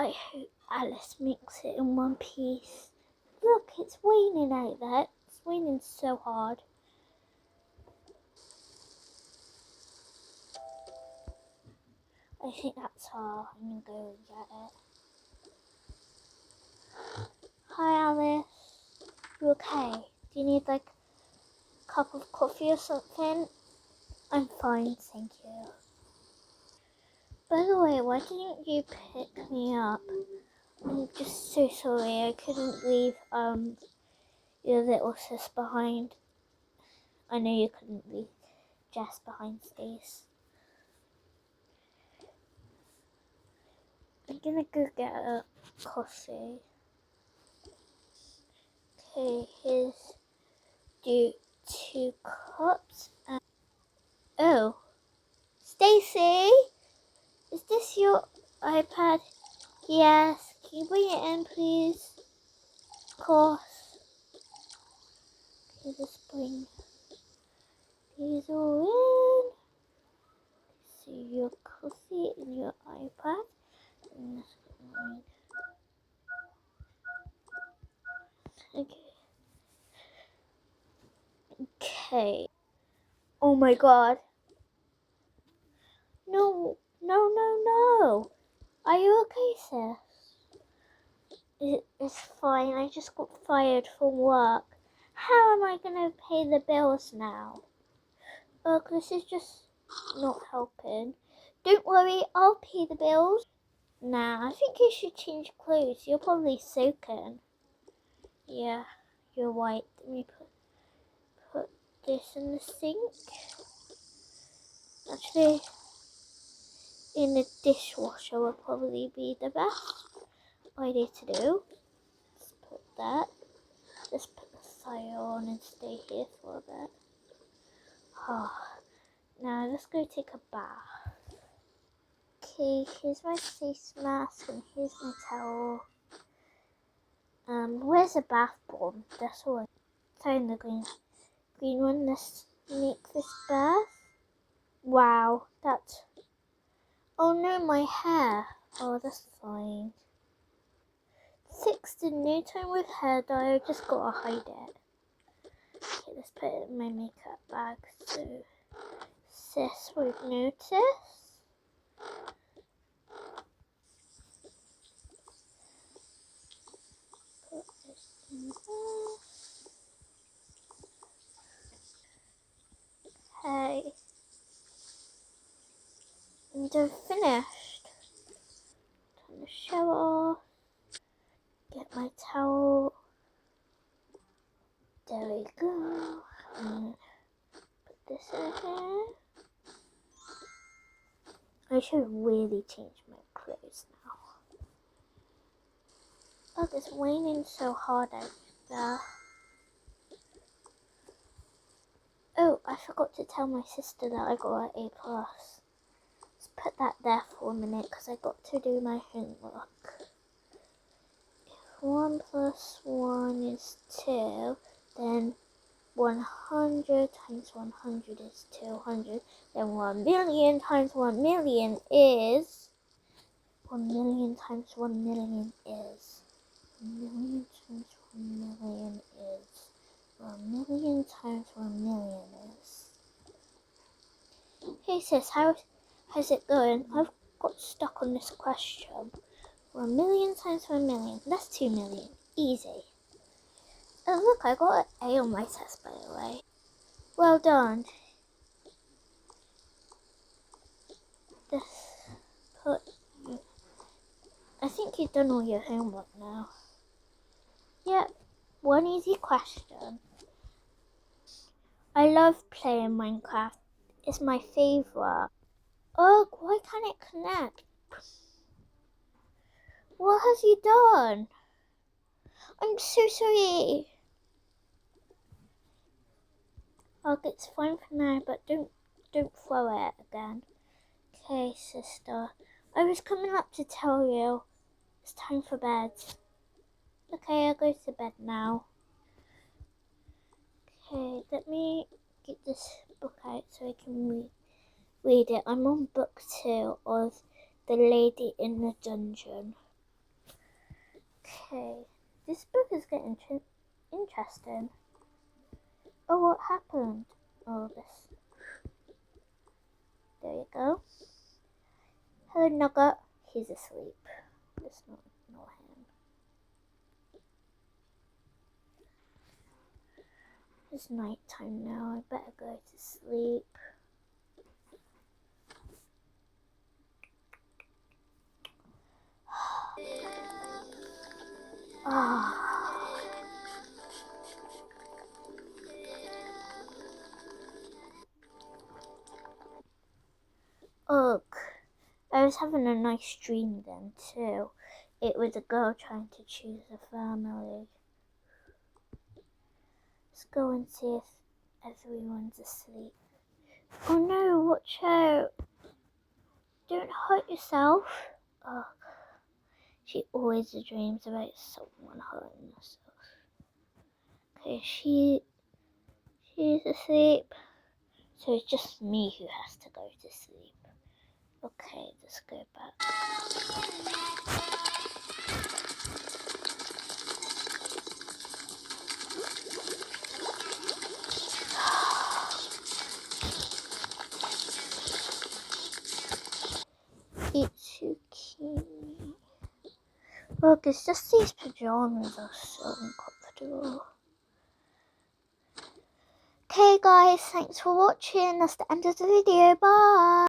I hope Alice makes it in one piece. Look, it's raining out there. It's raining so hard. I think that's her. I'm gonna go and get it. Hi, Alice. You okay? Do you need like a cup of coffee or something? I'm fine, thank you. By the way, why didn't you pick me up? I'm just so sorry. I couldn't leave your little sis behind. I know you couldn't leave Jess behind, Stace. I'm gonna go get a coffee. Okay, here's 2 cups and oh, Stacy, is this your iPad? Yes. Can you bring it in, please? Of course. Okay, just bring these all in. So your coffee and your iPad. And okay. Oh my god. No. Are you okay, sis? It's fine. I just got fired from work. How am I gonna pay the bills now? This is just not helping. Don't worry, I'll pay the bills. Nah, I think you should change clothes. You're probably soaking. Yeah, you're right. Let me put this in the sink. Actually, in the dishwasher will probably be the best idea to do. Let's put that. Just put the fire on and stay here for a bit. Now let's go take a bath. Okay, here's my face mask and here's my towel. Where's the bath bomb? That's all. Find the green one. Let's make this bath. Wow, that's. Oh no, my hair. Oh, that's fine. Fixed in no time with hair dye. I just gotta hide it. Okay, let's put it in my makeup bag so sis won't notice. Put this in there. Hey, and I'm finished. Turn the shower off. Get my towel. There we go. And put this in here. I should really change my clothes now. Oh, it's raining so hard out there. Oh, I forgot to tell my sister that I got an A+. Let's put that there for a minute because I got to do my homework. If 1 + 1 is 2, then 100 times 100 is 200. Then 1,000,000 times 1,000,000 is 1,000,000 times 1,000,000 is 1,000,000 times 1,000,000 is 1,000,000 times 1,000,000 is. Hey sis, how's it going? I've got stuck on this question. 1,000,000 times 1,000,000. That's 2,000,000. Easy. Oh look, I got an A on my test, by the way. Well done. I think you've done all your homework now. Yep, one easy question. I love playing Minecraft. It's my favourite. Oh, why can't it connect? What has he done? I'm so sorry. Oh, it's fine for now, but don't throw it again. Okay, sister. I was coming up to tell you. It's time for bed. Okay, I'll go to bed now. Okay, let me get this book out so I can read it. I'm on book 2 of The Lady in the Dungeon. Okay, this book is getting interesting. Oh, what happened? Oh, this. There you go. Hello, Nugget. He's asleep. Let's not ignore him. It's night time now. I better go to sleep. Ugh. I was having a nice dream then too. It was a girl trying to choose a family. Let's go and see if everyone's asleep. Oh no, watch out. Don't hurt yourself. Ugh. She always dreams about someone hurting herself. Okay, she's asleep. So it's just me who has to go to sleep. Okay, let's go back. Itsuki. Look, it's just these pajamas are so uncomfortable. Okay guys, thanks for watching. That's the end of the video. Bye.